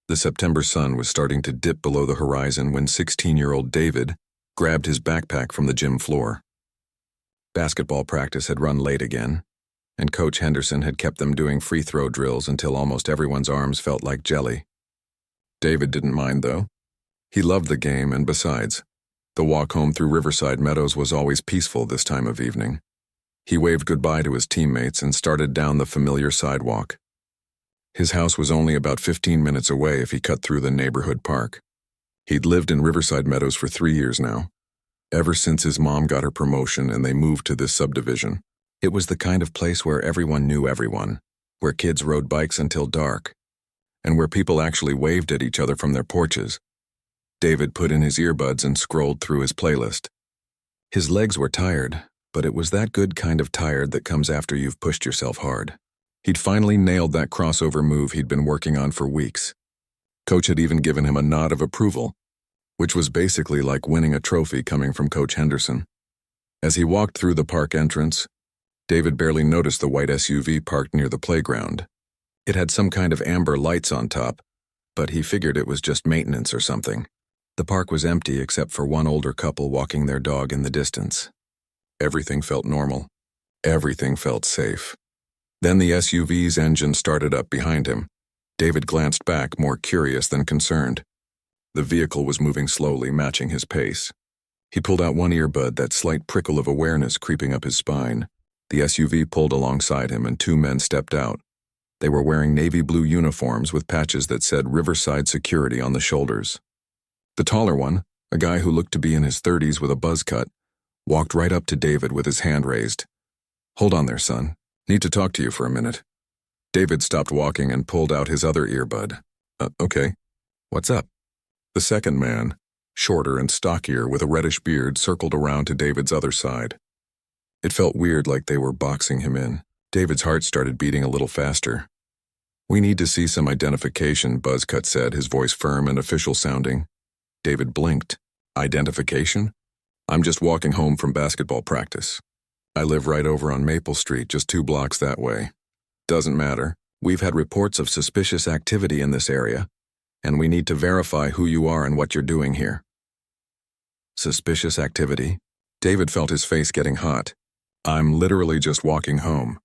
The September sun was starting to dip below the horizon when 16-year-old David grabbed his backpack from the gym floor. Basketball practice had run late again, and Coach Henderson had kept them doing free throw drills until almost everyone's arms felt like jelly. David didn't mind, though. He loved the game, and besides, the walk home through Riverside Meadows was always peaceful this time of evening. He waved goodbye to his teammates and started down the familiar sidewalk. His house was only about 15 minutes away if he cut through the neighborhood park. He'd lived in Riverside Meadows for 3 years now, ever since his mom got her promotion and they moved to this subdivision. It was the kind of place where everyone knew everyone, where kids rode bikes until dark, and where people actually waved at each other from their porches. David put in his earbuds and scrolled through his playlist. His legs were tired, but it was that good kind of tired that comes after you've pushed yourself hard. He'd finally nailed that crossover move he'd been working on for weeks. Coach had even given him a nod of approval, which was basically like winning a trophy coming from Coach Henderson. As he walked through the park entrance, David barely noticed the white SUV parked near the playground. It had some kind of amber lights on top, but he figured it was just maintenance or something. The park was empty except for one older couple walking their dog in the distance. Everything felt normal. Everything felt safe. Then the SUV's engine started up behind him. David glanced back, more curious than concerned. The vehicle was moving slowly, matching his pace. He pulled out one earbud, that slight prickle of awareness creeping up his spine. The SUV pulled alongside him and 2 men stepped out. They were wearing navy blue uniforms with patches that said Riverside Security on the shoulders. The taller one, a guy who looked to be in his 30s with a buzz cut, walked right up to David with his hand raised. "Hold on there, son. Need to talk to you for a minute." David stopped walking and pulled out his other earbud. Okay. What's up?" The second man, shorter and stockier with a reddish beard, circled around to David's other side. It felt weird, like they were boxing him in. David's heart started beating a little faster. "We need to see some identification," Buzzcut said, his voice firm and official sounding. David blinked. "Identification? I'm just walking home from basketball practice. I live right over on Maple Street, just 2 blocks that way. Doesn't matter. We've had reports of suspicious activity in this area, and we need to verify who you are and what you're doing here." Suspicious activity? David felt his face getting hot. "I'm literally just walking home.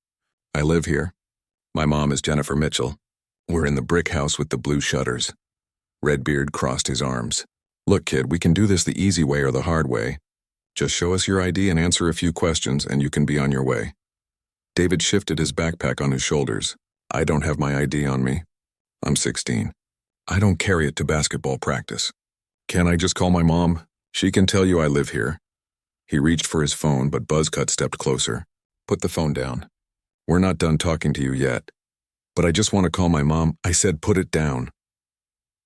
I live here. My mom is Jennifer Mitchell. We're in the brick house with the blue shutters." Redbeard crossed his arms. "Look, kid, we can do this the easy way or the hard way. Just show us your ID and answer a few questions, and you can be on your way." David shifted his backpack on his shoulders. "I don't have my ID on me. I'm 16. I don't carry it to basketball practice. Can I just call my mom? She can tell you I live here." He reached for his phone, but Buzzcut stepped closer. "Put the phone down. We're not done talking to you yet. But I just want to call my mom." "I said put it down."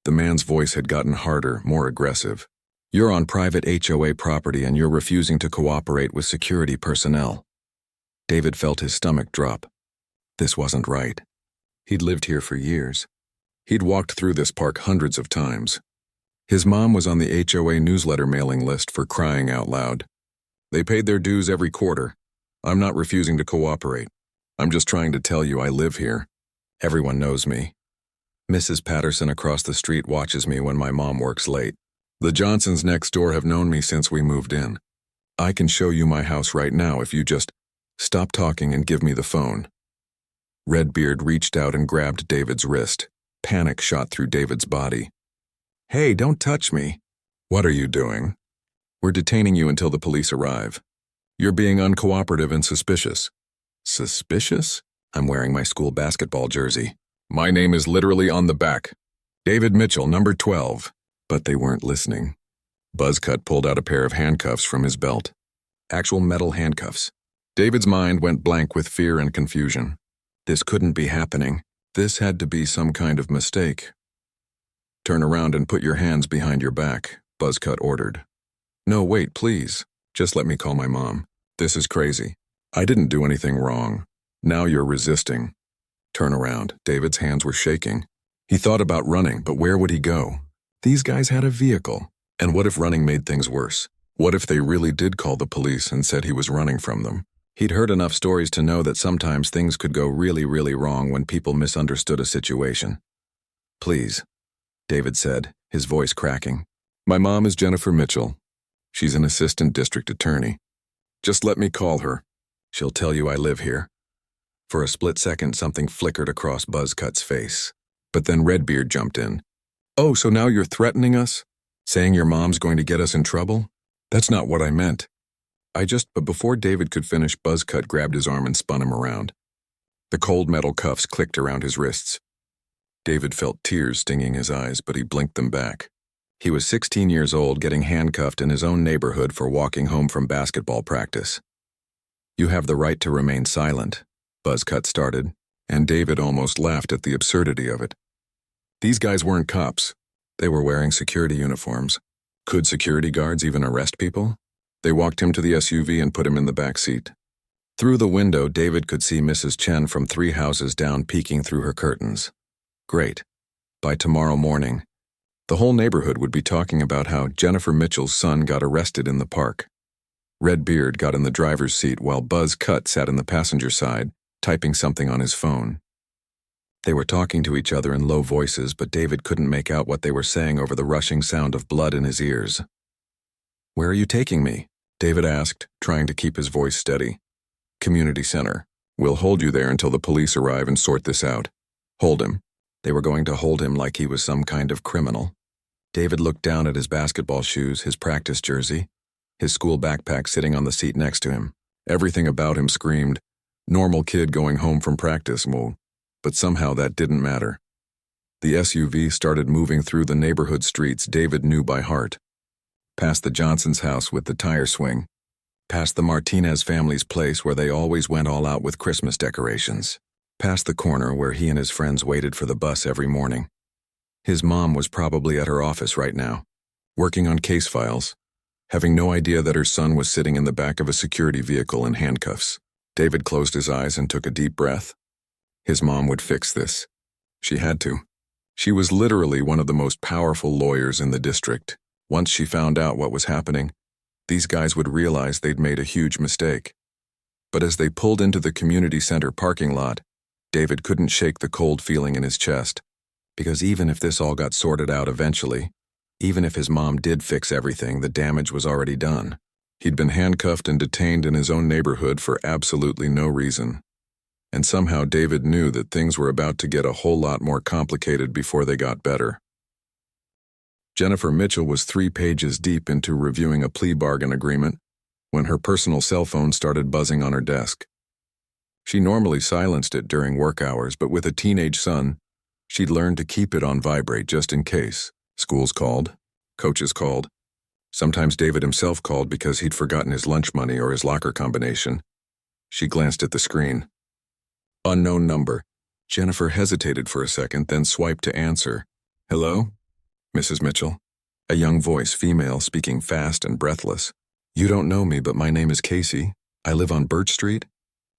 The man's voice had gotten harder, more aggressive. "You're on private HOA property and you're refusing to cooperate with security personnel." David felt his stomach drop. This wasn't right. He'd lived here for years. He'd walked through this park hundreds of times. His mom was on the HOA newsletter mailing list, for crying out loud. They paid their dues every quarter. I'm not refusing to cooperate. I'm just trying to tell you I live here. Everyone knows me. Mrs. Patterson across the street watches me when my mom works late. The Johnsons next door have known me since we moved in. I can show you my house right now if you just stop talking and give me the phone." Redbeard reached out and grabbed David's wrist. Panic shot through David's body. "Hey, don't touch me." "What are you doing?" "We're detaining you until the police arrive. You're being uncooperative and suspicious." "Suspicious?" "I'm wearing my school basketball jersey. My name is literally on the back. David Mitchell, number 12. But they weren't listening. Buzzcut pulled out a pair of handcuffs from his belt. Actual metal handcuffs. David's mind went blank with fear and confusion. This couldn't be happening. This had to be some kind of mistake. "Turn around and put your hands behind your back," Buzzcut ordered. "No, wait, please. Just let me call my mom. This is crazy. I didn't do anything wrong. Now you're resisting." "Turn around." David's hands were shaking. He thought about running, but where would he go? These guys had a vehicle. And what if running made things worse? What if they really did call the police and said he was running from them? He'd heard enough stories to know that sometimes things could go really, really wrong when people misunderstood a situation. "Please, David said, his voice cracking. My mom is Jennifer Mitchell. She's an assistant district attorney. Just let me call her. She'll tell you I live here. For a split second, something flickered across Buzzcut's face. But then Redbeard jumped in. Oh, so now you're threatening us? Saying your mom's going to get us in trouble? That's not what I meant. But before David could finish, Buzzcut grabbed his arm and spun him around. The cold metal cuffs clicked around his wrists. David felt tears stinging his eyes, but he blinked them back. He was 16 years old, getting handcuffed in his own neighborhood for walking home from basketball practice. You have the right to remain silent, Buzzcut started, and David almost laughed at the absurdity of it. These guys weren't cops. They were wearing security uniforms. Could security guards even arrest people? They walked him to the SUV and put him in the back seat. Through the window, David could see Mrs. Chen from 3 houses down peeking through her curtains. Great. By tomorrow morning, the whole neighborhood would be talking about how Jennifer Mitchell's son got arrested in the park. Redbeard got in the driver's seat while Buzzcut sat in the passenger side, typing something on his phone. They were talking to each other in low voices, but David couldn't make out what they were saying over the rushing sound of blood in his ears. Where are you taking me? David asked, trying to keep his voice steady. Community center. We'll hold you there until the police arrive and sort this out. Hold him. They were going to hold him like he was some kind of criminal. David looked down at his basketball shoes, his practice jersey, his school backpack sitting on the seat next to him. Everything about him screamed, normal kid going home from practice, Mo. But somehow that didn't matter. The SUV started moving through the neighborhood streets David knew by heart. Past the Johnson's house with the tire swing. Past the Martinez family's place where they always went all out with Christmas decorations. Past the corner where he and his friends waited for the bus every morning. His mom was probably at her office right now, working on case files, having no idea that her son was sitting in the back of a security vehicle in handcuffs. David closed his eyes and took a deep breath. His mom would fix this. She had to. She was literally one of the most powerful lawyers in the district. Once she found out what was happening, these guys would realize they'd made a huge mistake. But as they pulled into the community center parking lot, David couldn't shake the cold feeling in his chest, because even if this all got sorted out eventually, even if his mom did fix everything, the damage was already done. He'd been handcuffed and detained in his own neighborhood for absolutely no reason. And somehow David knew that things were about to get a whole lot more complicated before they got better. Jennifer Mitchell was 3 pages deep into reviewing a plea bargain agreement when her personal cell phone started buzzing on her desk. She normally silenced it during work hours, but with a teenage son, she'd learned to keep it on vibrate just in case. Schools called, coaches called. Sometimes David himself called because he'd forgotten his lunch money or his locker combination. She glanced at the screen. Unknown number. Jennifer hesitated for a second, then swiped to answer. Hello? Mrs. Mitchell. A young voice, female, speaking fast and breathless. You don't know me, but my name is Casey. I live on Birch Street.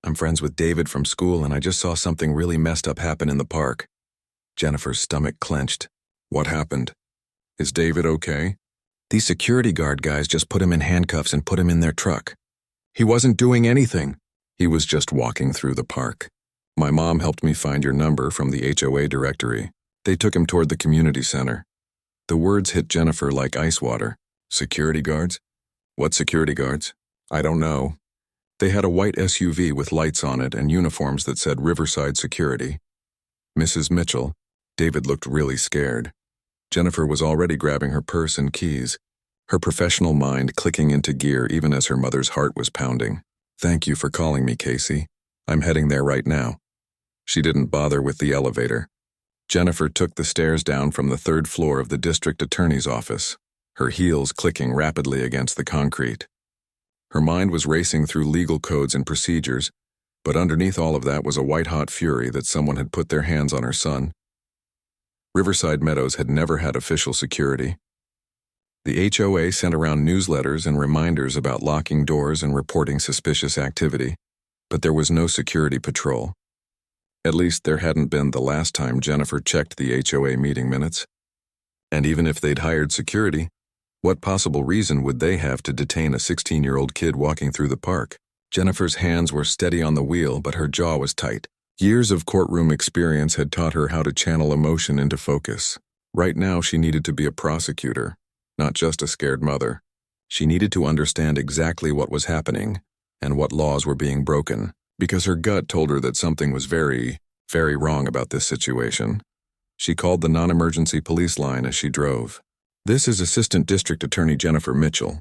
I'm friends with David from school, and I just saw something really messed up happen in the park. Jennifer's stomach clenched. What happened? Is David okay? These security guard guys just put him in handcuffs and put him in their truck. He wasn't doing anything. He was just walking through the park. My mom helped me find your number from the HOA directory. They took him toward the community center. The words hit Jennifer like ice water. Security guards? What security guards? I don't know. They had a white SUV with lights on it and uniforms that said Riverside Security. Mrs. Mitchell. David looked really scared. Jennifer was already grabbing her purse and keys, her professional mind clicking into gear even as her mother's heart was pounding. Thank you for calling me, Casey. I'm heading there right now. She didn't bother with the elevator. Jennifer took the stairs down from the 3rd floor of the district attorney's office, her heels clicking rapidly against the concrete. Her mind was racing through legal codes and procedures, but underneath all of that was a white-hot fury that someone had put their hands on her son. Riverside Meadows had never had official security. The HOA sent around newsletters and reminders about locking doors and reporting suspicious activity, but there was no security patrol. At least there hadn't been the last time Jennifer checked the HOA meeting minutes. And even if they'd hired security, what possible reason would they have to detain a 16-year-old kid walking through the park? Jennifer's hands were steady on the wheel, but her jaw was tight. Years of courtroom experience had taught her how to channel emotion into focus. Right now, she needed to be a prosecutor, not just a scared mother. She needed to understand exactly what was happening and what laws were being broken, because her gut told her that something was very, very wrong about this situation. She called the non-emergency police line as she drove. "This is Assistant District Attorney Jennifer Mitchell.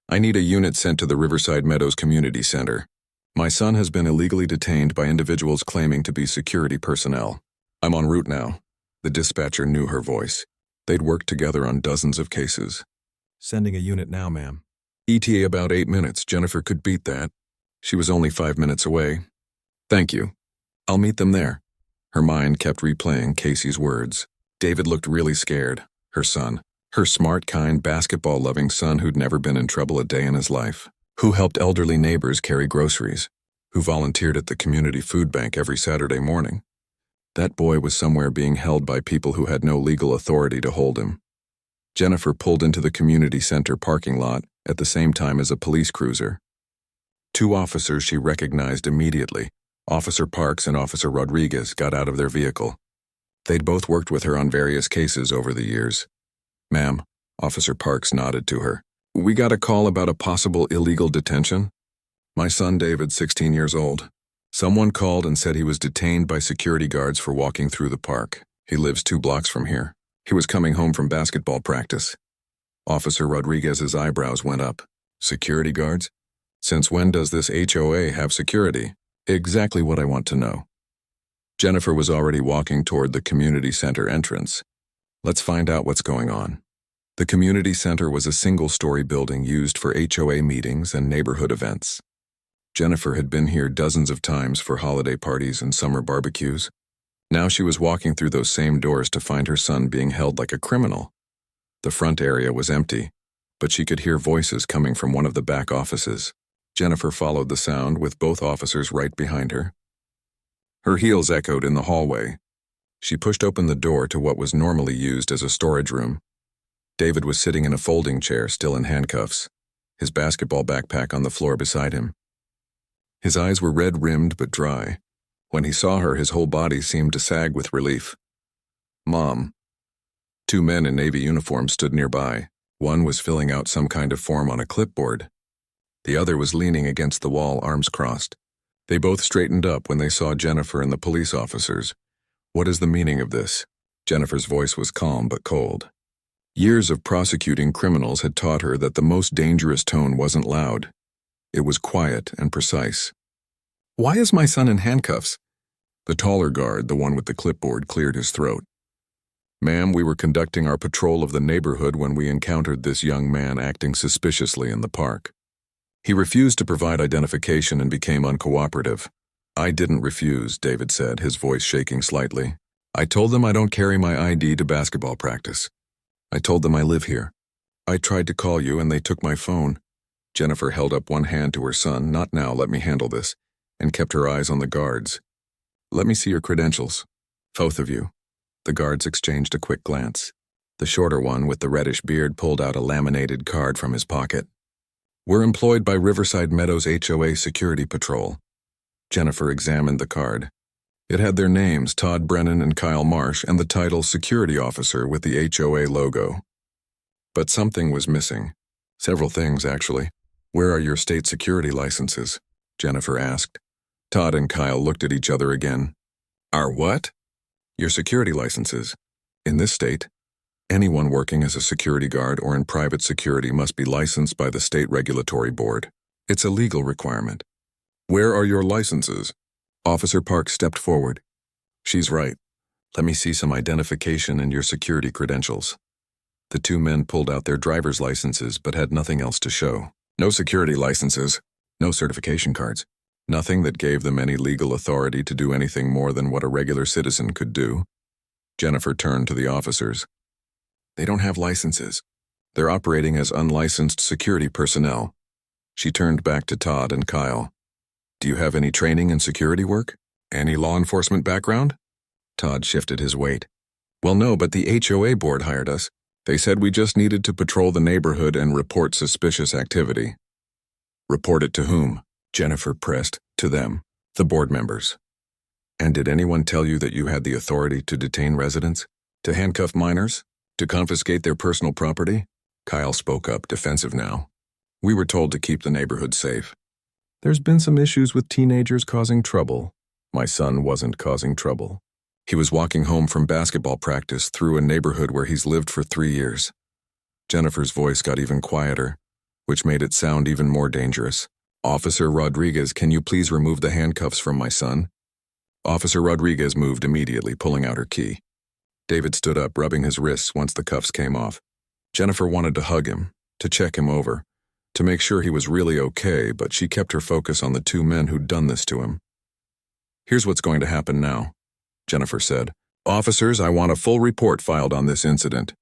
I need a unit sent to the Riverside Meadows Community Center. My son has been illegally detained by individuals claiming to be security personnel. I'm en route now." The dispatcher knew her voice. They'd worked together on dozens of cases. "Sending a unit now, ma'am." ETA about 8 minutes. Jennifer could beat that. She was only 5 minutes away. "Thank you. I'll meet them there." Her mind kept replaying Casey's words. David looked really scared. Her son. Her smart, kind, basketball-loving son who'd never been in trouble a day in his life. Who helped elderly neighbors carry groceries. Who volunteered at the community food bank every Saturday morning. That boy was somewhere being held by people who had no legal authority to hold him. Jennifer pulled into the community center parking lot at the same time as a police cruiser. 2 officers she recognized immediately, Officer Parks and Officer Rodriguez, got out of their vehicle. They'd both worked with her on various cases over the years. "Ma'am," Officer Parks nodded to her. "We got a call about a possible illegal detention. My son David, 16 years old. Someone called and said he was detained by security guards for walking through the park. He lives 2 blocks from here. He was coming home from basketball practice." Officer Rodriguez's eyebrows went up. "Security guards? Since when does this HOA have security?" "Exactly what I want to know." Jennifer was already walking toward the community center entrance. "Let's find out what's going on." The community center was a single-story building used for HOA meetings and neighborhood events. Jennifer had been here dozens of times for holiday parties and summer barbecues. Now she was walking through those same doors to find her son being held like a criminal. The front area was empty, but she could hear voices coming from one of the back offices. Jennifer followed the sound with both officers right behind her. Her heels echoed in the hallway. She pushed open the door to what was normally used as a storage room. David was sitting in a folding chair, still in handcuffs, his basketball backpack on the floor beside him. His eyes were red-rimmed but dry. When he saw her, his whole body seemed to sag with relief. "Mom." 2 men in navy uniforms stood nearby. One was filling out some kind of form on a clipboard. The other was leaning against the wall, arms crossed. They both straightened up when they saw Jennifer and the police officers. "What is the meaning of this?" Jennifer's voice was calm but cold. Years of prosecuting criminals had taught her that the most dangerous tone wasn't loud. It was quiet and precise. "Why is my son in handcuffs?" The taller guard, the one with the clipboard, cleared his throat. "Ma'am, we were conducting our patrol of the neighborhood when we encountered this young man acting suspiciously in the park. He refused to provide identification and became uncooperative." "I didn't refuse," David said, his voice shaking slightly. "I told them I don't carry my ID to basketball practice. I told them I live here. I tried to call you and they took my phone." Jennifer held up one hand to her son. "Not now, let me handle this," and kept her eyes on the guards. "Let me see your credentials. Both of you." The guards exchanged a quick glance. The shorter one with the reddish beard pulled out a laminated card from his pocket. "We're employed by Riverside Meadows HOA Security Patrol." Jennifer examined the card. It had their names, Todd Brennan and Kyle Marsh, and the title Security Officer with the HOA logo. But something was missing. Several things, actually. "Where are your state security licenses?" Jennifer asked. Todd and Kyle looked at each other again. "Our what?" "Your security licenses. In this state, anyone working as a security guard or in private security must be licensed by the state regulatory board. It's a legal requirement." "Where are your licenses?" Officer Parks stepped forward. "She's right. Let me see some identification and your security credentials." The 2 men pulled out their driver's licenses but had nothing else to show. No security licenses, no certification cards, nothing that gave them any legal authority to do anything more than what a regular citizen could do. Jennifer turned to the officers. "They don't have licenses. They're operating as unlicensed security personnel." She turned back to Todd and Kyle. "Do you have any training in security work? Any law enforcement background?" Todd shifted his weight. "Well, no, but the HOA board hired us. They said we just needed to patrol the neighborhood and report suspicious activity." "Report it to whom?" Jennifer pressed. "To them, the board members." "And did anyone tell you that you had the authority to detain residents?" To handcuff minors? To confiscate their personal property? Kyle spoke up, defensive now. We were told to keep the neighborhood safe. There's been some issues with teenagers causing trouble. My son wasn't causing trouble. He was walking home from basketball practice through a neighborhood where he's lived for 3 years. Jennifer's voice got even quieter, which made it sound even more dangerous. Officer Rodriguez, can you please remove the handcuffs from my son? Officer Rodriguez moved immediately, pulling out her key. David stood up, rubbing his wrists once the cuffs came off. Jennifer wanted to hug him, to check him over, to make sure he was really okay, but she kept her focus on the 2 men who'd done this to him. Here's what's going to happen now, Jennifer said. Officers, I want a full report filed on this incident.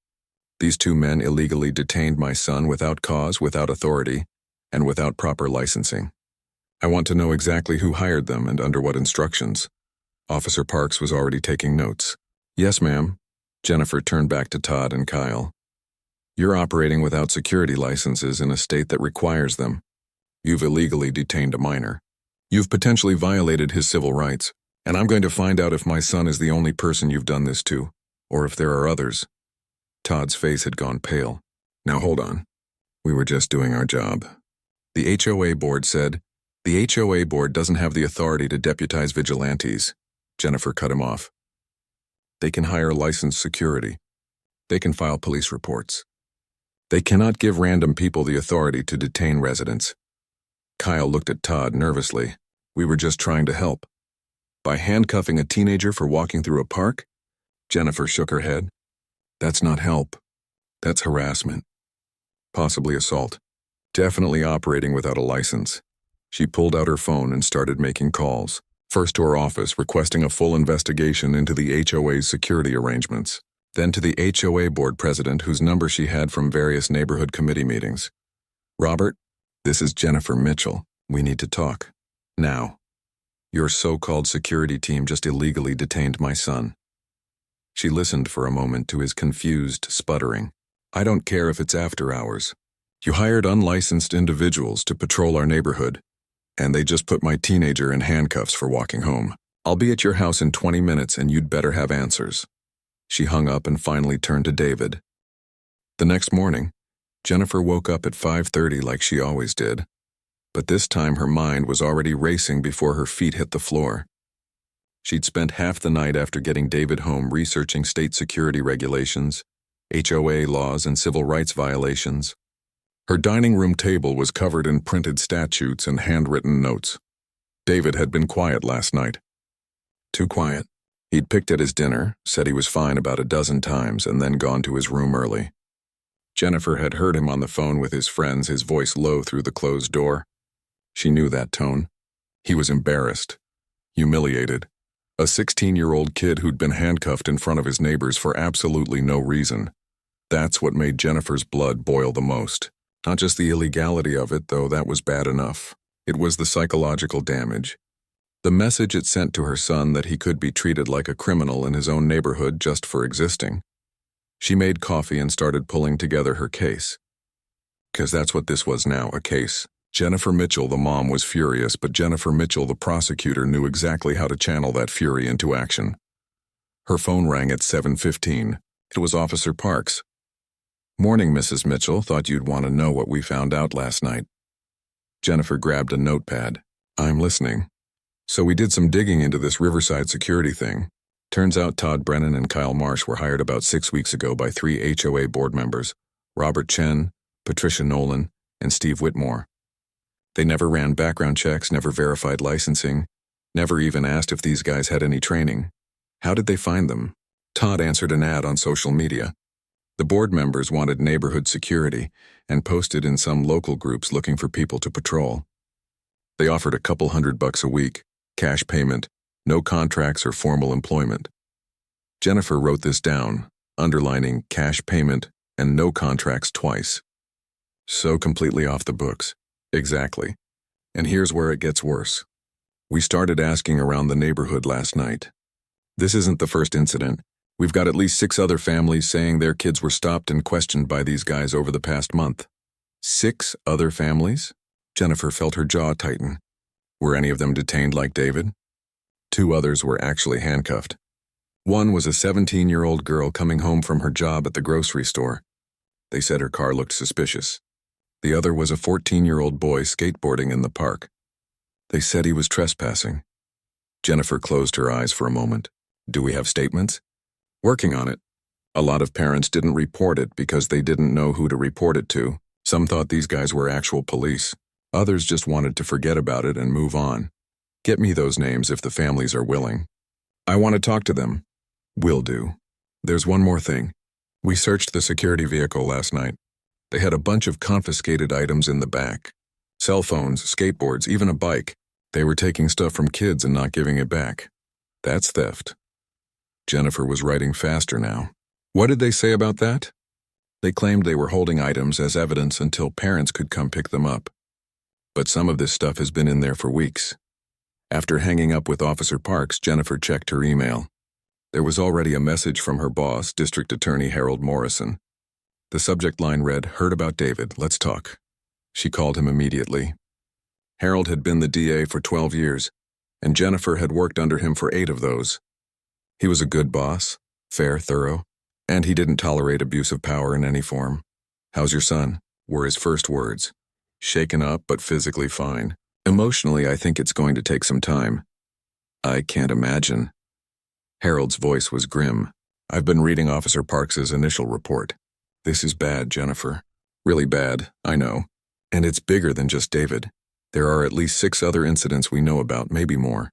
These 2 men illegally detained my son without cause, without authority, and without proper licensing. I want to know exactly who hired them and under what instructions. Officer Parks was already taking notes. Yes, ma'am. Jennifer turned back to Todd and Kyle. You're operating without security licenses in a state that requires them. You've illegally detained a minor. You've potentially violated his civil rights, and I'm going to find out if my son is the only person you've done this to, or if there are others. Todd's face had gone pale. Now hold on. We were just doing our job. The HOA board said, the HOA board doesn't have the authority to deputize vigilantes. Jennifer cut him off. They can hire licensed security. They can file police reports. They cannot give random people the authority to detain residents. Kyle looked at Todd nervously. We were just trying to help. By handcuffing a teenager for walking through a park? Jennifer shook her head. That's not help. That's harassment. Possibly assault. Definitely operating without a license. She pulled out her phone and started making calls. First to her office, requesting a full investigation into the HOA's security arrangements. Then to the HOA board president, whose number she had from various neighborhood committee meetings. Robert, this is Jennifer Mitchell. We need to talk. Now. Your so-called security team just illegally detained my son. She listened for a moment to his confused sputtering. I don't care if it's after hours. You hired unlicensed individuals to patrol our neighborhood, and they just put my teenager in handcuffs for walking home. I'll be at your house in 20 minutes and you'd better have answers. She hung up and finally turned to David. The next morning, Jennifer woke up at 5:30 like she always did, but this time her mind was already racing before her feet hit the floor. She'd spent half the night after getting David home researching state security regulations, HOA laws, and civil rights violations. Her dining room table was covered in printed statutes and handwritten notes. David had been quiet last night. Too quiet. He'd picked at his dinner, said he was fine about a dozen times, and then gone to his room early. Jennifer had heard him on the phone with his friends, his voice low through the closed door. She knew that tone. He was embarrassed, humiliated. A 16-year-old kid who'd been handcuffed in front of his neighbors for absolutely no reason. That's what made Jennifer's blood boil the most. Not just the illegality of it, though that was bad enough. It was the psychological damage. The message it sent to her son that he could be treated like a criminal in his own neighborhood just for existing. She made coffee and started pulling together her case. 'Cause that's what this was now, a case. Jennifer Mitchell, the mom, was furious, but Jennifer Mitchell, the prosecutor, knew exactly how to channel that fury into action. Her phone rang at 7:15. It was Officer Parks. Morning, Mrs. Mitchell. Thought you'd want to know what we found out last night. Jennifer grabbed a notepad. I'm listening. So we did some digging into this Riverside security thing. Turns out Todd Brennan and Kyle Marsh were hired about 6 weeks ago by 3 HOA board members, Robert Chen, Patricia Nolan, and Steve Whitmore. They never ran background checks, never verified licensing, never even asked if these guys had any training. How did they find them? Todd answered an ad on social media. The board members wanted neighborhood security and posted in some local groups looking for people to patrol. They offered a couple $100 a week, cash payment, no contracts or formal employment. Jennifer wrote this down, underlining cash payment and no contracts twice. So completely off the books. Exactly. And here's where it gets worse. We started asking around the neighborhood last night. This isn't the first incident. We've got at least 6 other families saying their kids were stopped and questioned by these guys over the past month. 6 other families? Jennifer felt her jaw tighten. Were any of them detained like David? 2 others were actually handcuffed. One was a 17-year-old girl coming home from her job at the grocery store. They said her car looked suspicious. The other was a 14-year-old boy skateboarding in the park. They said he was trespassing. Jennifer closed her eyes for a moment. Do we have statements? Working on it. A lot of parents didn't report it because they didn't know who to report it to. Some thought these guys were actual police. Others just wanted to forget about it and move on. Get me those names if the families are willing. I want to talk to them. Will do. There's one more thing. We searched the security vehicle last night. They had a bunch of confiscated items in the back. Cell phones, skateboards, even a bike. They were taking stuff from kids and not giving it back. That's theft. Jennifer was writing faster now. What did they say about that? They claimed they were holding items as evidence until parents could come pick them up. But some of this stuff has been in there for weeks. After hanging up with Officer Parks, Jennifer checked her email. There was already a message from her boss, District Attorney Harold Morrison. The subject line read, "Heard about David, let's talk." She called him immediately. Harold had been the DA for 12 years, and Jennifer had worked under him for 8 of those. He was a good boss, fair, thorough, and he didn't tolerate abuse of power in any form. "How's your son?" were his first words. "Shaken up, but physically fine. Emotionally, I think it's going to take some time." "I can't imagine." Harold's voice was grim. "I've been reading Officer Parks's initial report. This is bad, Jennifer. Really bad, I know. And it's bigger than just David. There are at least 6 other incidents we know about, maybe more.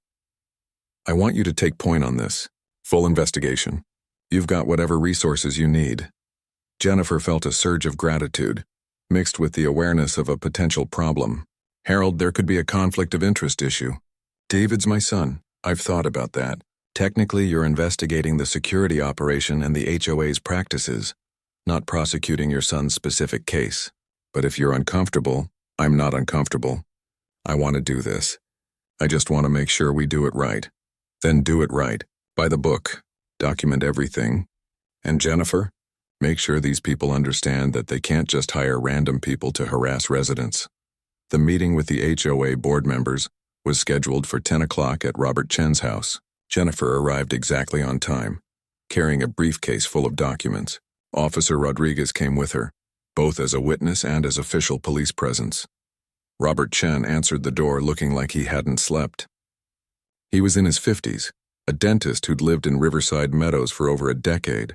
I want you to take point on this. Full investigation. You've got whatever resources you need." Jennifer felt a surge of gratitude, mixed with the awareness of a potential problem. "Harold, there could be a conflict of interest issue. David's my son. I've thought about that. Technically, you're investigating the security operation and the HOA's practices, not prosecuting your son's specific case. But if you're uncomfortable, I'm not uncomfortable. I want to do this. I just want to make sure we do it right. Then do it right. By the book. Document everything. And Jennifer, make sure these people understand that they can't just hire random people to harass residents." The meeting with the HOA board members was scheduled for 10 o'clock at Robert Chen's house. Jennifer arrived exactly on time, carrying a briefcase full of documents. Officer Rodriguez came with her, both as a witness and as official police presence. Robert Chen answered the door looking like he hadn't slept. He was in his 50s, a dentist who'd lived in Riverside Meadows for over a decade.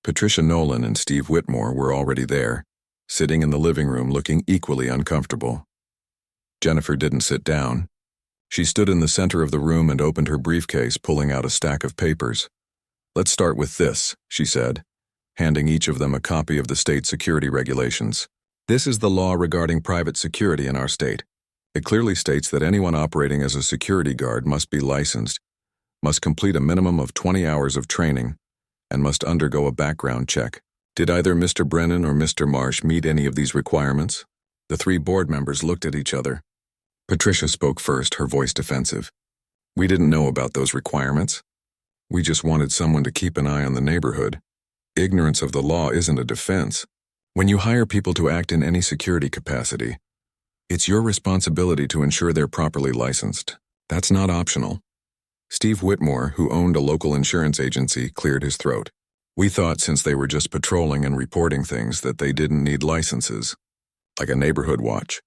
Patricia Nolan and Steve Whitmore were already there, sitting in the living room looking equally uncomfortable. Jennifer didn't sit down. She stood in the center of the room and opened her briefcase, pulling out a stack of papers. "Let's start with this," she said, handing each of them a copy of the state security regulations. "This is the law regarding private security in our state. It clearly states that anyone operating as a security guard must be licensed, must complete a minimum of 20 hours of training, and must undergo a background check. Did either Mr. Brennan or Mr. Marsh meet any of these requirements?" The 3 board members looked at each other. Patricia spoke first, her voice defensive. "We didn't know about those requirements. We just wanted someone to keep an eye on the neighborhood. Ignorance of the law isn't a defense. When you hire people to act in any security capacity, it's your responsibility to ensure they're properly licensed. That's not optional." Steve Whitmore, who owned a local insurance agency, cleared his throat. "We thought since they were just patrolling and reporting things that they didn't need licenses. Like a neighborhood watch.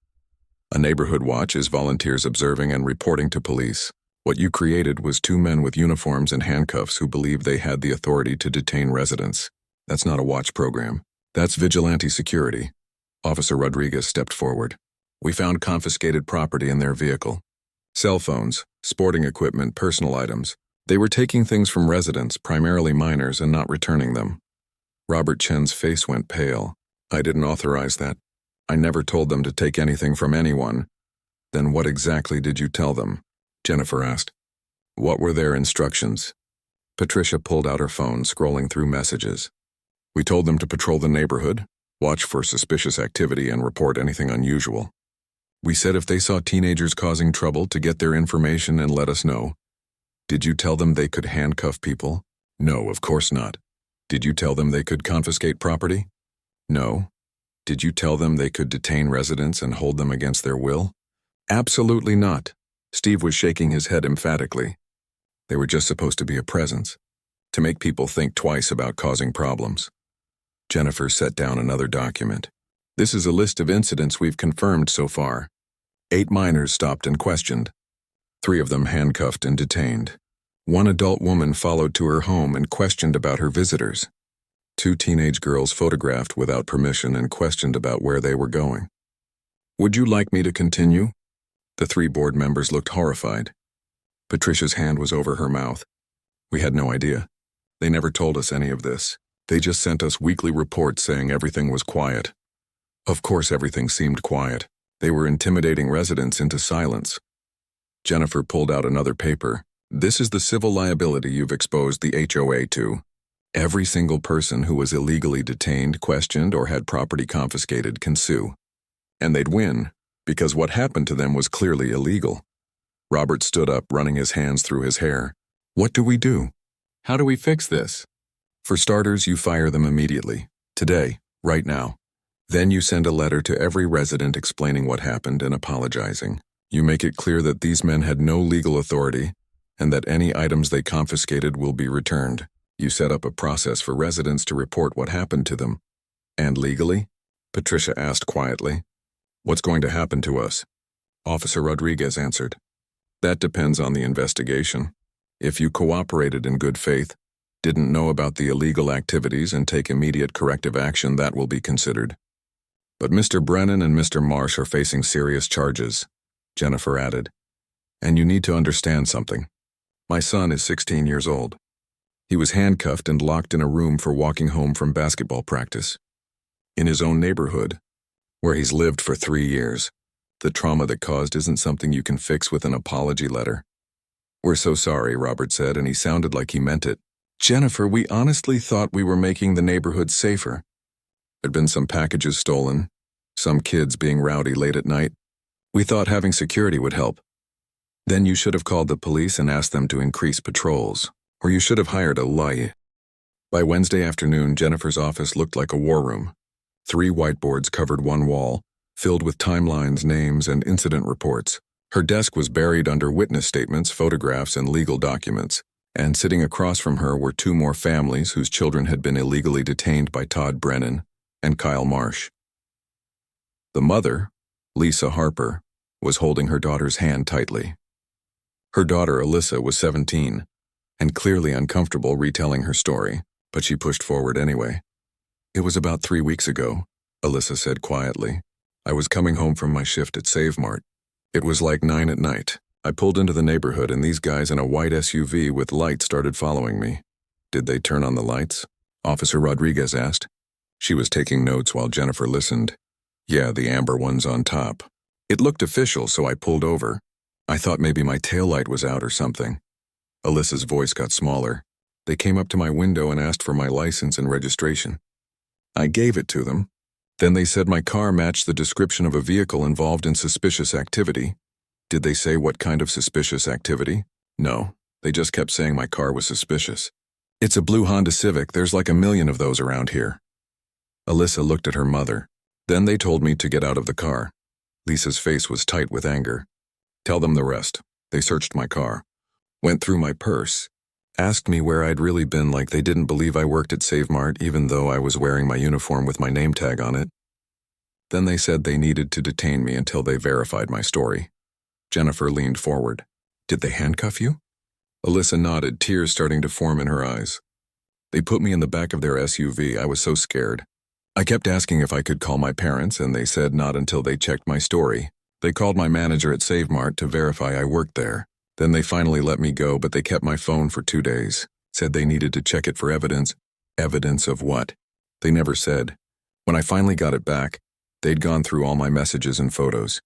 A neighborhood watch is volunteers observing and reporting to police. What you created was 2 men with uniforms and handcuffs who believed they had the authority to detain residents. That's not a watch program. That's vigilante security." Officer Rodriguez stepped forward. "We found confiscated property in their vehicle. Cell phones, sporting equipment, personal items. They were taking things from residents, primarily minors, and not returning them." Robert Chen's face went pale. "I didn't authorize that. I never told them to take anything from anyone." "Then what exactly did you tell them?" Jennifer asked. "What were their instructions?" Patricia pulled out her phone, scrolling through messages. "We told them to patrol the neighborhood, watch for suspicious activity, and report anything unusual. We said if they saw teenagers causing trouble to get their information and let us know." "Did you tell them they could handcuff people?" "No, of course not." "Did you tell them they could confiscate property?" "No." "Did you tell them they could detain residents and hold them against their will?" "Absolutely not." Steve was shaking his head emphatically. "They were just supposed to be a presence. to make people think twice about causing problems. Jennifer set down another document. This is a list of incidents we've confirmed so far. 8 minors stopped and questioned. 3 of them handcuffed and detained. 1 adult woman followed to her home and questioned about her visitors. 2 teenage girls photographed without permission and questioned about where they were going. Would you like me to continue? The 3 board members looked horrified. Patricia's hand was over her mouth. We had no idea. They never told us any of this. They just sent us weekly reports saying everything was quiet. Of course everything seemed quiet. They were intimidating residents into silence. Jennifer pulled out another paper. This is the civil liability you've exposed the HOA to. Every single person who was illegally detained, questioned, or had property confiscated can sue. And they'd win, because what happened to them was clearly illegal. Robert stood up, running his hands through his hair. What do we do? How do we fix this? For starters, you fire them immediately. Today, right now. Then you send a letter to every resident explaining what happened and apologizing. You make it clear that these men had no legal authority and that any items they confiscated will be returned. You set up a process for residents to report what happened to them. And legally? Patricia asked quietly. What's going to happen to us? Officer Rodriguez answered. That depends on the investigation. If you cooperated in good faith, didn't know about the illegal activities and take immediate corrective action, that will be considered. But Mr. Brennan and Mr. Marsh are facing serious charges, Jennifer added. And you need to understand something. My son is 16 years old. He was handcuffed and locked in a room for walking home from basketball practice. In his own neighborhood, where he's lived for 3 years. The trauma that caused isn't something you can fix with an apology letter. We're so sorry, Robert said, and he sounded like he meant it. Jennifer, we honestly thought we were making the neighborhood safer. There'd been some packages stolen, some kids being rowdy late at night. We thought having security would help. Then you should have called the police and asked them to increase patrols, or you should have hired a lawyer. By Wednesday afternoon, Jennifer's office looked like a war room. 3 whiteboards covered one wall, filled with timelines, names, and incident reports. Her desk was buried under witness statements, photographs, and legal documents, and sitting across from her were 2 more families whose children had been illegally detained by Todd Brennan and Kyle Marsh. The mother, Lisa Harper, was holding her daughter's hand tightly. Her daughter, Alyssa, was 17, and clearly uncomfortable retelling her story, but she pushed forward anyway. It was about 3 weeks ago, Alyssa said quietly. I was coming home from my shift at Save Mart. It was like 9 at night. I pulled into the neighborhood and these guys in a white SUV with lights started following me. Did they turn on the lights? Officer Rodriguez asked. She was taking notes while Jennifer listened. Yeah, the amber one's on top. It looked official, so I pulled over. I thought maybe my taillight was out or something. Alyssa's voice got smaller. They came up to my window and asked for my license and registration. I gave it to them. Then they said my car matched the description of a vehicle involved in suspicious activity. Did they say what kind of suspicious activity? No, they just kept saying my car was suspicious. It's a blue Honda Civic, there's like 1 million of those around here. Alyssa looked at her mother. Then they told me to get out of the car. Lisa's face was tight with anger. Tell them the rest. They searched my car, went through my purse, asked me where I'd really been, like they didn't believe I worked at Save Mart even though I was wearing my uniform with my name tag on it. Then they said they needed to detain me until they verified my story. Jennifer leaned forward. Did they handcuff you? Alyssa nodded, tears starting to form in her eyes. They put me in the back of their SUV. I was so scared. I kept asking if I could call my parents, and they said not until they checked my story. They called my manager at Save Mart to verify I worked there. Then they finally let me go, but they kept my phone for 2 days. Said they needed to check it for evidence. Evidence of what? They never said. When I finally got it back, they'd gone through all my messages and photos.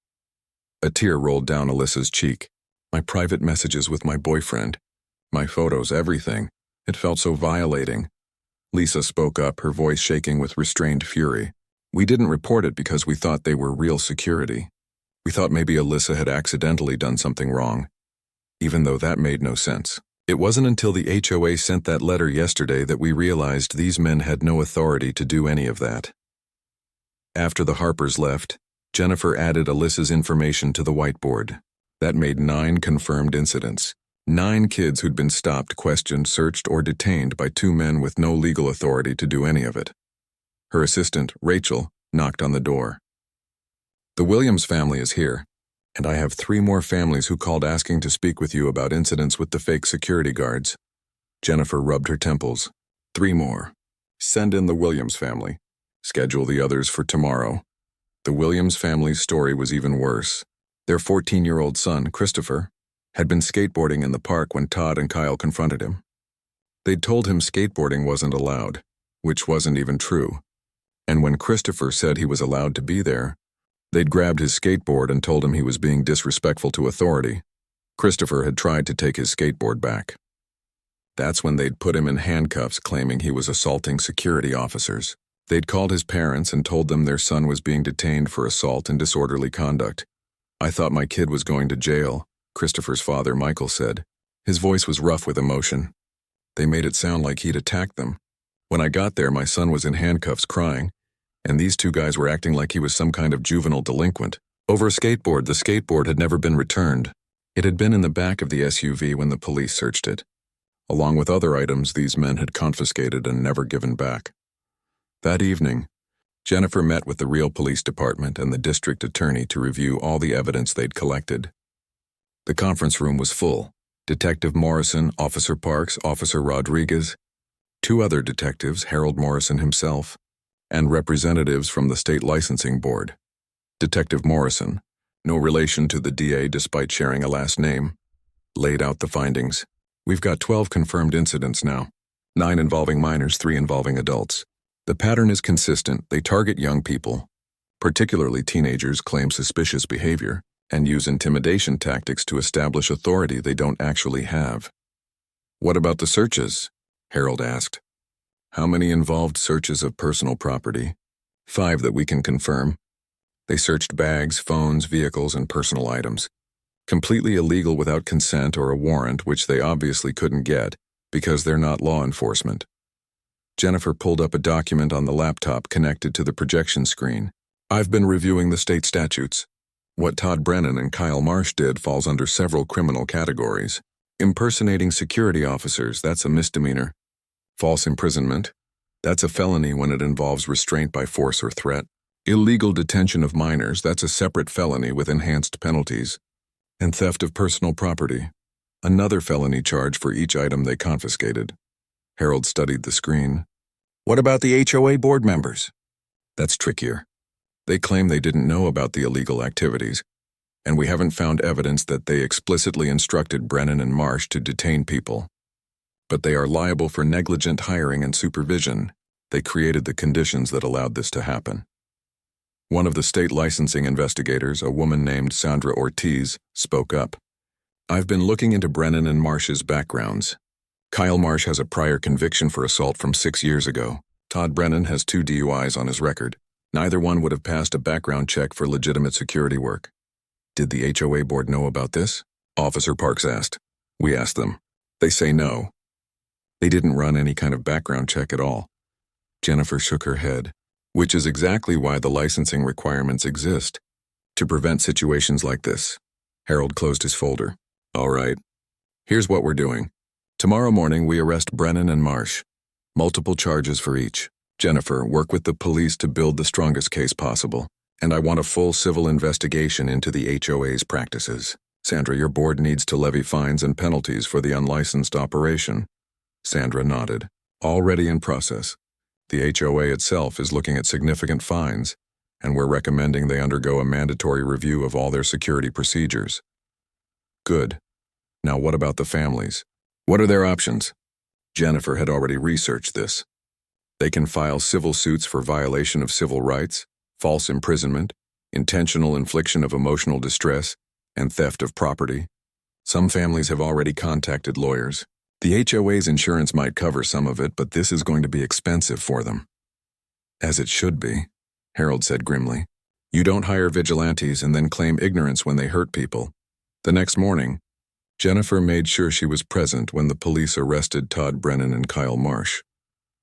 A tear rolled down Alyssa's cheek. My private messages with my boyfriend. My photos, everything. It felt so violating. Lisa spoke up, her voice shaking with restrained fury. We didn't report it because we thought they were real security. We thought maybe Alyssa had accidentally done something wrong. Even though that made no sense. It wasn't until the HOA sent that letter yesterday that we realized these men had no authority to do any of that. After the Harpers left, Jennifer added Alyssa's information to the whiteboard. That made 9 confirmed incidents. 9 kids who'd been stopped, questioned, searched, or detained by 2 men with no legal authority to do any of it. Her assistant, Rachel, knocked on the door. "The Williams family is here, and I have 3 more families who called asking to speak with you about incidents with the fake security guards." Jennifer rubbed her temples. 3 more. Send in the Williams family. Schedule the others for tomorrow. The Williams family's story was even worse. Their 14-year-old son, Christopher, had been skateboarding in the park when Todd and Kyle confronted him. They'd told him skateboarding wasn't allowed, which wasn't even true. And when Christopher said he was allowed to be there, they'd grabbed his skateboard and told him he was being disrespectful to authority. Christopher had tried to take his skateboard back. That's when they'd put him in handcuffs, claiming he was assaulting security officers. They'd called his parents and told them their son was being detained for assault and disorderly conduct. "I thought my kid was going to jail," Christopher's father, Michael, said. His voice was rough with emotion. "They made it sound like he'd attacked them. When I got there, my son was in handcuffs crying, and these 2 guys were acting like he was some kind of juvenile delinquent. Over a skateboard, the skateboard had never been returned. It had been in the back of the SUV when the police searched it. Along with other items these men had confiscated and never given back." That evening, Jennifer met with the real police department and the district attorney to review all the evidence they'd collected. The conference room was full. Detective Morrison, Officer Parks, Officer Rodriguez, 2 other detectives, Harold Morrison himself, and representatives from the state licensing board. Detective Morrison, no relation to the DA despite sharing a last name, laid out the findings. "We've got 12 confirmed incidents now, 9 involving minors, 3 involving adults. The pattern is consistent. They target young people, particularly teenagers, claim suspicious behavior, and use intimidation tactics to establish authority they don't actually have." "What about the searches?" Harold asked. "How many involved searches of personal property?" 5 that we can confirm. They searched bags, phones, vehicles, and personal items. Completely illegal without consent or a warrant, which they obviously couldn't get because they're not law enforcement. Jennifer pulled up a document on the laptop connected to the projection screen. "I've been reviewing the state statutes. What Todd Brennan and Kyle Marsh did falls under several criminal categories. Impersonating security officers, that's a misdemeanor. False imprisonment, that's a felony when it involves restraint by force or threat. Illegal detention of minors, that's a separate felony with enhanced penalties. And theft of personal property, another felony charge for each item they confiscated." Harold studied the screen. "What about the HOA board members?" "That's trickier. They claim they didn't know about the illegal activities, and we haven't found evidence that they explicitly instructed Brennan and Marsh to detain people. But they are liable for negligent hiring and supervision. They created the conditions that allowed this to happen." One of the state licensing investigators, a woman named Sandra Ortiz, spoke up. "I've been looking into Brennan and Marsh's backgrounds. Kyle Marsh has a prior conviction for assault from 6 years ago. Todd Brennan has 2 DUIs on his record. Neither one would have passed a background check for legitimate security work." "Did the HOA board know about this?" Officer Parks asked. "We asked them. They say no. They didn't run any kind of background check at all." Jennifer shook her head. "Which is exactly why the licensing requirements exist, to prevent situations like this." Harold closed his folder. "All right. Here's what we're doing. Tomorrow morning we arrest Brennan and Marsh. Multiple charges for each. Jennifer, work with the police to build the strongest case possible, and I want a full civil investigation into the HOA's practices. Sandra, your board needs to levy fines and penalties for the unlicensed operation." Sandra nodded. "Already in process. The HOA itself is looking at significant fines, and we're recommending they undergo a mandatory review of all their security procedures." "Good. Now what about the families? What are their options?" Jennifer had already researched this. They can file civil suits for violation of civil rights, false imprisonment, intentional infliction of emotional distress, and theft of property. Some families have already contacted lawyers. The HOA's insurance might cover some of it, but this is going to be expensive for them. "As it should be," Harold said grimly. "You don't hire vigilantes and then claim ignorance when they hurt people." The next morning, Jennifer made sure she was present when the police arrested Todd Brennan and Kyle Marsh.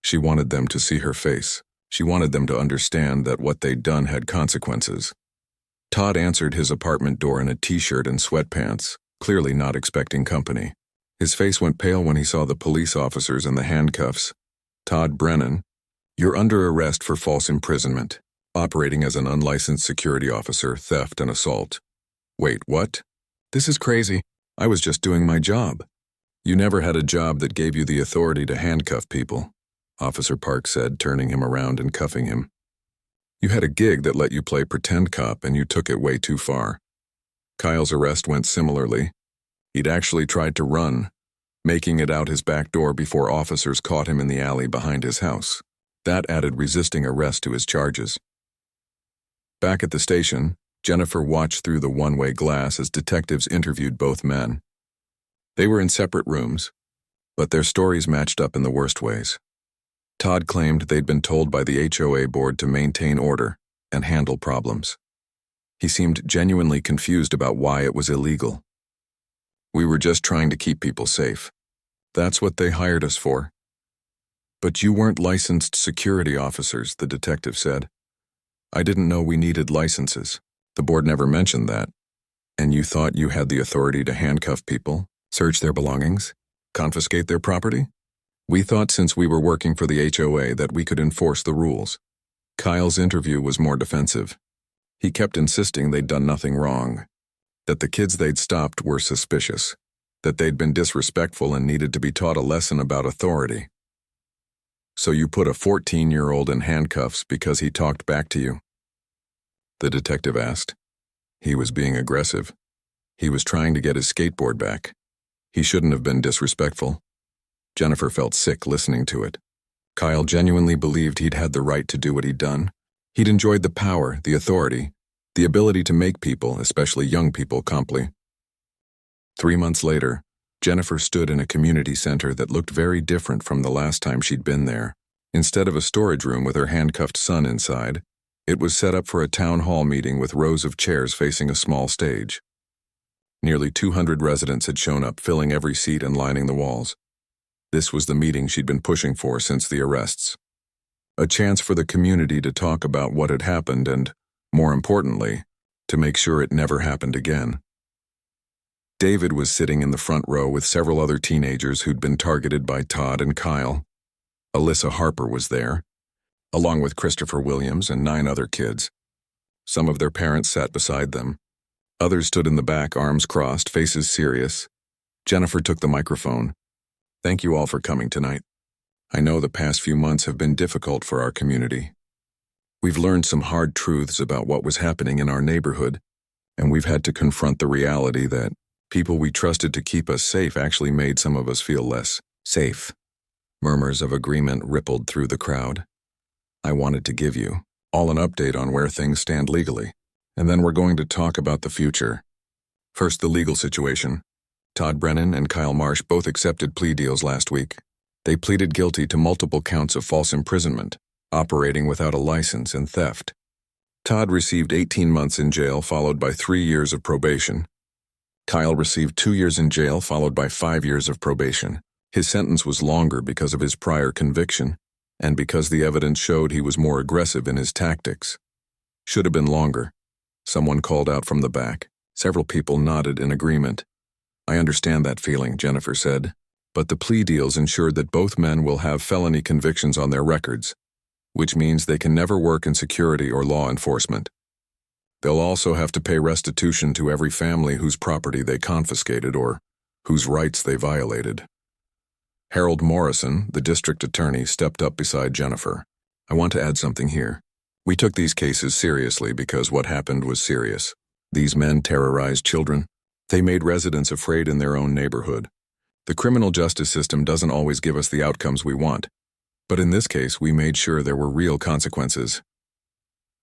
She wanted them to see her face. She wanted them to understand that what they'd done had consequences. Todd answered his apartment door in a t-shirt and sweatpants, clearly not expecting company. His face went pale when he saw the police officers and the handcuffs. Todd Brennan, you're under arrest for false imprisonment, operating as an unlicensed security officer, theft, and assault. Wait, what? This is crazy. I was just doing my job. You never had a job that gave you the authority to handcuff people, Officer Park said, turning him around and cuffing him. You had a gig that let you play pretend cop, and you took it way too far. Kyle's arrest went similarly. He'd actually tried to run, making it out his back door before officers caught him in the alley behind his house. That added resisting arrest to his charges. Back at the station, Jennifer watched through the one-way glass as detectives interviewed both men. They were in separate rooms, but their stories matched up in the worst ways. Todd claimed they'd been told by the HOA board to maintain order and handle problems. He seemed genuinely confused about why it was illegal. We were just trying to keep people safe. That's what they hired us for. But you weren't licensed security officers, the detective said. I didn't know we needed licenses. The board never mentioned that. And you thought you had the authority to handcuff people, search their belongings, confiscate their property? We thought since we were working for the HOA that we could enforce the rules. Kyle's interview was more defensive. He kept insisting they'd done nothing wrong, that the kids they'd stopped were suspicious, that they'd been disrespectful and needed to be taught a lesson about authority. So you put a 14-year-old in handcuffs because he talked back to you? The detective asked. He was being aggressive. He was trying to get his skateboard back. He shouldn't have been disrespectful. Jennifer felt sick listening to it. Kyle genuinely believed he'd had the right to do what he'd done. He'd enjoyed the power, the authority, the ability to make people, especially young people, comply. 3 months later, Jennifer stood in a community center that looked very different from the last time she'd been there. Instead of a storage room with her handcuffed son inside, it was set up for a town hall meeting with rows of chairs facing a small stage. Nearly 200 residents had shown up, filling every seat and lining the walls. This was the meeting she'd been pushing for since the arrests. A chance for the community to talk about what had happened and, more importantly, to make sure it never happened again. David was sitting in the front row with several other teenagers who'd been targeted by Todd and Kyle. Alyssa Harper was there, along with Christopher Williams and 9 other kids. Some of their parents sat beside them. Others stood in the back, arms crossed, faces serious. Jennifer took the microphone. Thank you all for coming tonight. I know the past few months have been difficult for our community. We've learned some hard truths about what was happening in our neighborhood, and we've had to confront the reality that people we trusted to keep us safe actually made some of us feel less safe. Murmurs of agreement rippled through the crowd. I wanted to give you all an update on where things stand legally, and then we're going to talk about the future. First, the legal situation. Todd Brennan and Kyle Marsh both accepted plea deals last week. They pleaded guilty to multiple counts of false imprisonment, operating without a license, and theft. Todd received 18 months in jail, followed by 3 years of probation. Kyle received 2 years in jail, followed by 5 years of probation. His sentence was longer because of his prior conviction, and because the evidence showed he was more aggressive in his tactics. Should have been longer. Someone called out from the back. Several people nodded in agreement. I understand that feeling, Jennifer said, but the plea deals ensured that both men will have felony convictions on their records, which means they can never work in security or law enforcement. They'll also have to pay restitution to every family whose property they confiscated or whose rights they violated. Harold Morrison, the district attorney, stepped up beside Jennifer. I want to add something here. We took these cases seriously because what happened was serious. These men terrorized children. They made residents afraid in their own neighborhood. The criminal justice system doesn't always give us the outcomes we want, but in this case we made sure there were real consequences.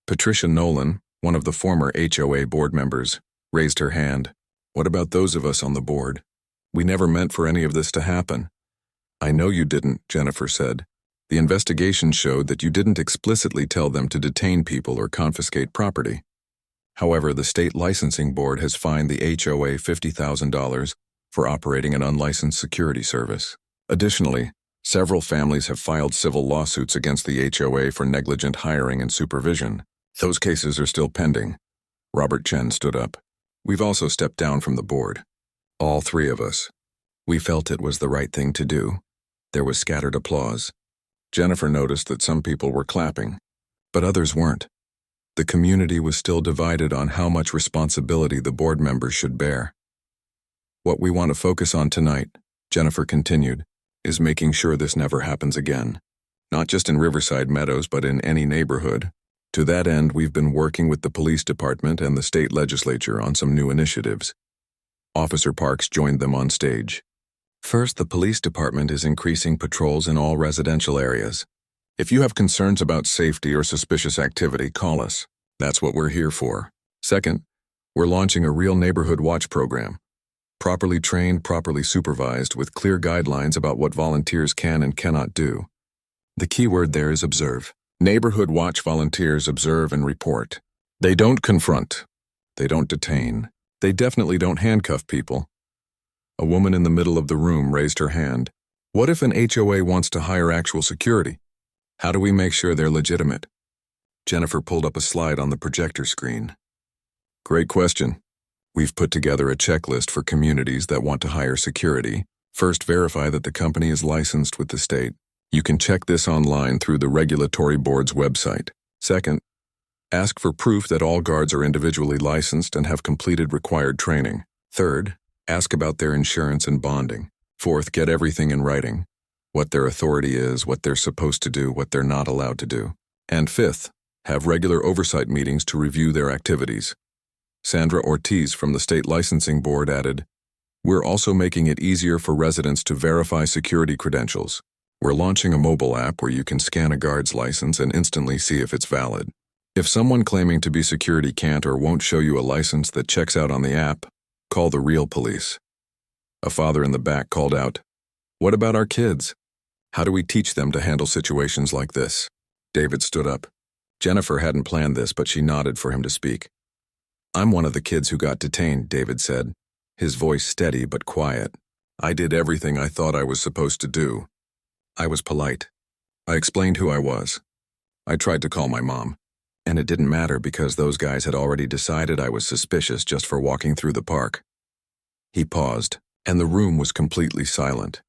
Patricia Nolan, one of the former HOA board members, raised her hand. What about those of us on the board? We never meant for any of this to happen. I know you didn't, Jennifer said. The investigation showed that you didn't explicitly tell them to detain people or confiscate property. However, the state licensing board has fined the HOA $50,000 for operating an unlicensed security service. Additionally, several families have filed civil lawsuits against the HOA for negligent hiring and supervision. Those cases are still pending. Robert Chen stood up. We've also stepped down from the board. All 3 of us. We felt it was the right thing to do. There was scattered applause. Jennifer noticed that some people were clapping, but others weren't. The community was still divided on how much responsibility the board members should bear. What we want to focus on tonight, Jennifer continued, is making sure this never happens again. Not just in Riverside Meadows, but in any neighborhood. To that end, we've been working with the police department and the state legislature on some new initiatives. Officer Parks joined them on stage. First, the police department is increasing patrols in all residential areas. If you have concerns about safety or suspicious activity, call us. That's what we're here for. Second, we're launching a real neighborhood watch program. Properly trained, properly supervised, with clear guidelines about what volunteers can and cannot do. The key word there is observe. Neighborhood watch volunteers observe and report. They don't confront. They don't detain. They definitely don't handcuff people. A woman in the middle of the room raised her hand. What if an HOA wants to hire actual security? How do we make sure they're legitimate? Jennifer pulled up a slide on the projector screen. Great question. We've put together a checklist for communities that want to hire security. First, verify that the company is licensed with the state. You can check this online through the regulatory board's website. Second, ask for proof that all guards are individually licensed and have completed required training. Third, ask about their insurance and bonding. Fourth, get everything in writing. What their authority is, what they're supposed to do, what they're not allowed to do. And fifth, have regular oversight meetings to review their activities. Sandra Ortiz from the State Licensing Board added, "We're also making it easier for residents to verify security credentials. We're launching a mobile app where you can scan a guard's license and instantly see if it's valid. If someone claiming to be security can't or won't show you a license that checks out on the app, call the real police." A father in the back called out, "What about our kids? How do we teach them to handle situations like this?" David stood up. Jennifer hadn't planned this, but she nodded for him to speak. "I'm one of the kids who got detained," David said, his voice steady but quiet. "I did everything I thought I was supposed to do. I was polite. I explained who I was. I tried to call my mom. And it didn't matter because those guys had already decided I was suspicious just for walking through the park." He paused, and the room was completely silent.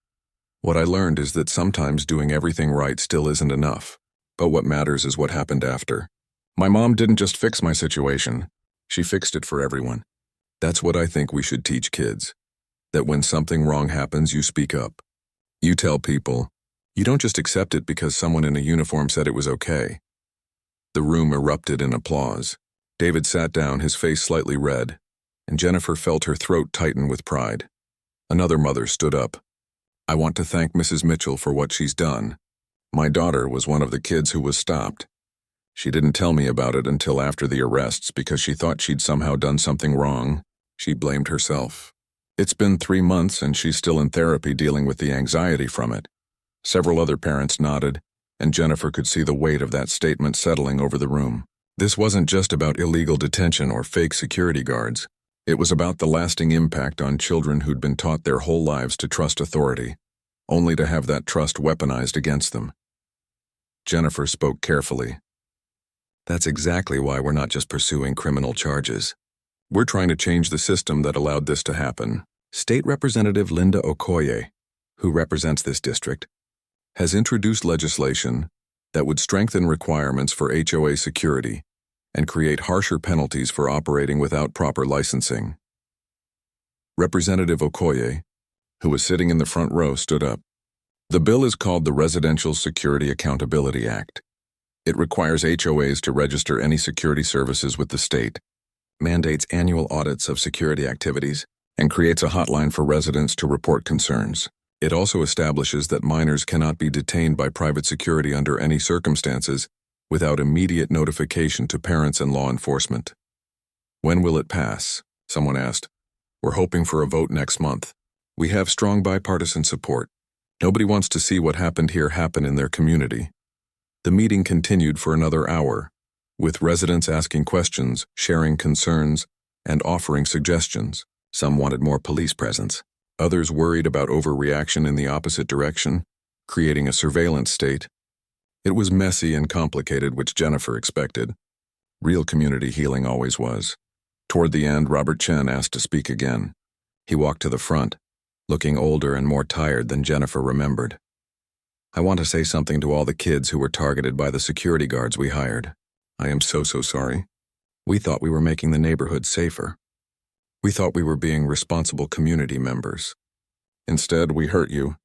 "What I learned is that sometimes doing everything right still isn't enough, but what matters is what happened after. My mom didn't just fix my situation, she fixed it for everyone. That's what I think we should teach kids. That when something wrong happens, you speak up. You tell people. You don't just accept it because someone in a uniform said it was okay." The room erupted in applause. David sat down, his face slightly red, and Jennifer felt her throat tighten with pride. Another mother stood up. "I want to thank Mrs. Mitchell for what she's done. My daughter was one of the kids who was stopped. She didn't tell me about it until after the arrests because she thought she'd somehow done something wrong. She blamed herself. It's been 3 months and she's still in therapy dealing with the anxiety from it." Several other parents nodded, and Jennifer could see the weight of that statement settling over the room. This wasn't just about illegal detention or fake security guards. It was about the lasting impact on children who'd been taught their whole lives to trust authority, only to have that trust weaponized against them. Jennifer spoke carefully. "That's exactly why we're not just pursuing criminal charges. We're trying to change the system that allowed this to happen." State Representative Linda Okoye, who represents this district, has introduced legislation that would strengthen requirements for HOA security and create harsher penalties for operating without proper licensing. Representative Okoye, who was sitting in the front row, stood up. "The bill is called the Residential Security Accountability Act. It requires HOAs to register any security services with the state, mandates annual audits of security activities, and creates a hotline for residents to report concerns. It also establishes that minors cannot be detained by private security under any circumstances without immediate notification to parents and law enforcement." "When will it pass?" someone asked. "We're hoping for a vote next month. We have strong bipartisan support. Nobody wants to see what happened here happen in their community." The meeting continued for another hour, with residents asking questions, sharing concerns, and offering suggestions. Some wanted more police presence. Others worried about overreaction in the opposite direction, creating a surveillance state. It was messy and complicated, which Jennifer expected. Real community healing always was. Toward the end, Robert Chen asked to speak again. He walked to the front, looking older and more tired than Jennifer remembered. I want to say something to all the kids who were targeted by the security guards we hired. I am so sorry. We thought we were making the neighborhood safer. We thought we were being responsible community members. Instead, we hurt you.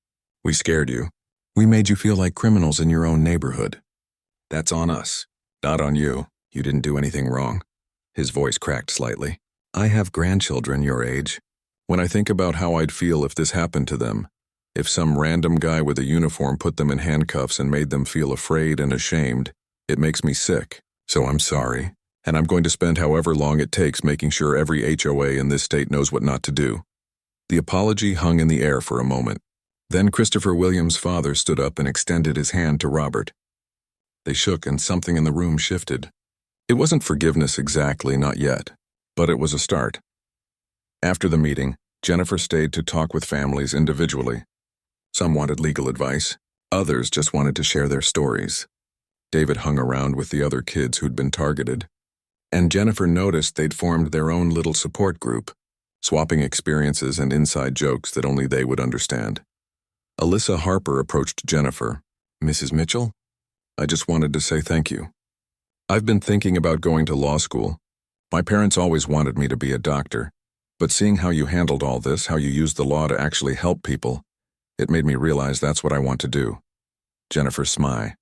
We scared you. We made you feel like criminals in your own neighborhood. That's on us, not on you. You didn't do anything wrong. His voice cracked slightly. I have grandchildren your age. When I think about how I'd feel if this happened to them, if some random guy with a uniform put them in handcuffs and made them feel afraid and ashamed, it makes me sick. So I'm sorry. And I'm going to spend however long it takes making sure every HOA in this state knows what not to do. The apology hung in the air for a moment. Then Christopher Williams' father stood up and extended his hand to Robert. They shook and something in the room shifted. It wasn't forgiveness exactly, not yet, but it was a start. After the meeting, Jennifer stayed to talk with families individually. Some wanted legal advice, others just wanted to share their stories. David hung around with the other kids who'd been targeted, and Jennifer noticed they'd formed their own little support group, swapping experiences and inside jokes that only they would understand. Alyssa Harper approached Jennifer. Mrs. Mitchell? I just wanted to say thank you. I've been thinking about going to law school. My parents always wanted me to be a doctor, but seeing how you handled all this, how you used the law to actually help people, it made me realize that's what I want to do. Jennifer smiled.